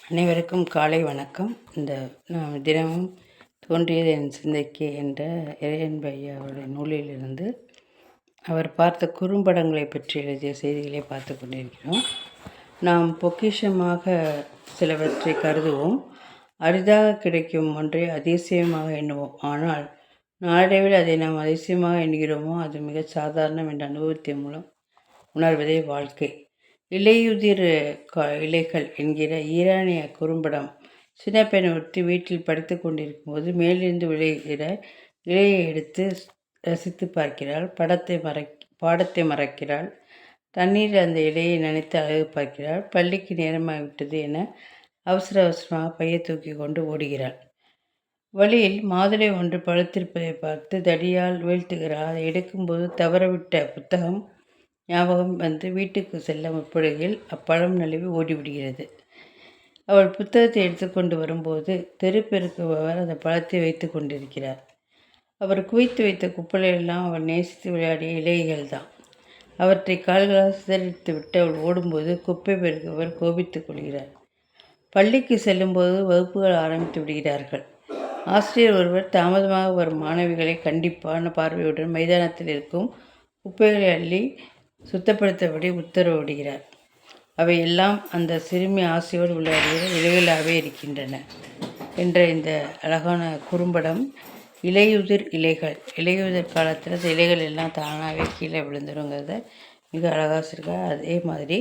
அனைவருக்கும் காலை வணக்கம். இந்த தினமும் தோன்றியது என் சிந்தைக்கு என்ற இறையன்பு ஐயா அவருடைய நூலிலிருந்து அவர் பார்த்த குறும்படங்களை பற்றி எழுதிய செய்திகளை பார்த்து கொண்டிருக்கிறோம். நாம் பொக்கிஷமாக சிலவற்றை கருதுவோம், அரிதாக கிடைக்கும் ஒன்றை அதிசயமாக எண்ணுவோம். ஆனால் நாளடைவில் அதை நாம் அதிசயமாக எண்ணுகிறோமோ அது மிக சாதாரணம் என்ற அனுபவத்தின் மூலம் உணர்வதே வாழ்க்கை. இலையுதிர் இலைகள் என்கிற ஈரானிய குறும்படம் சின்ன பெண் ஒருத்தி வீட்டில் படித்து கொண்டிருக்கும் போது மேலிருந்து விளைகிற இலையை எடுத்து ரசித்து பார்க்கிறாள். பாடத்தை மறக்கிறாள். தண்ணீர் அந்த இலையை நினைத்து அழகு பார்க்கிறாள். பள்ளிக்கு நேரமாகிவிட்டது என அவசர அவசரமாக பையை தூக்கி கொண்டு ஓடுகிறாள். வழியில் மாதுளை ஒன்று பழுத்திருப்பதை பார்த்து தடியால் வீழ்த்துகிறாள். அதை எடுக்கும்போது தவறவிட்ட புத்தகம் ஞாபகம் வந்து வீட்டுக்கு செல்ல முற்படுகையில் அப்பழம் நழுவி ஓடிவிடுகிறது. அவள் புத்தகத்தை எடுத்துக்கொண்டு வரும்போது தெரு பெருக்குபவர் அந்த பழத்தை வைத்து கொண்டிருக்கிறார். அவர் குவித்து வைத்த குப்பையெல்லாம் அவள் நேசித்து விளையாடிய இலைகள் தான். அவற்றை கால்களால் சிதறித்து விட்டு அவள் ஓடும்போது குப்பை பெருக்குபவர் கோபித்துக் கொள்கிறார். பள்ளிக்கு செல்லும்போது வகுப்புகள் ஆரம்பித்து விடுகிறார்கள். ஆசிரியர் ஒருவர் தாமதமாக வரும் மாணவிகளை கண்டிப்பான பார்வையுடன் மைதானத்தில் இருக்கும் குப்பைகளை அள்ளி சுத்தப்படுத்தபடி உத்தரவிடுகிறார். அவை எல்லாம் அந்த சிறுமி ஆசையோடு விளையாடுகிற இலைகளாகவே இருக்கின்றன என்ற இந்த அழகான குறும்படம் இலையுதிர் இலைகள். இலையுதிர் காலத்தில் அந்த இலைகள் எல்லாம் தானாகவே கீழே விழுந்துருங்கிறத மிக அழகாக சொல்லியிருக்கார். அதே மாதிரி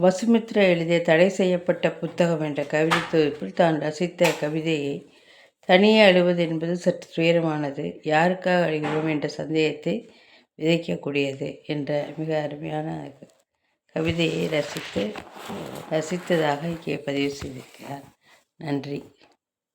வசுமித்ரா எழுதிய தடை செய்யப்பட்ட புத்தகம் என்ற கவிதை தொகுப்பில் தான் ரசித்த கவிதையை தனியே அழுவது என்பது சற்று துயரமானது, யாருக்காக அழுகிறோம் என்ற சந்தேகத்தை விதைக்கக்கூடியது என்ற மிக அருமையான கவிதையை ரசித்ததாக இங்கே பதிவு செய்திருக்கிறார். நன்றி.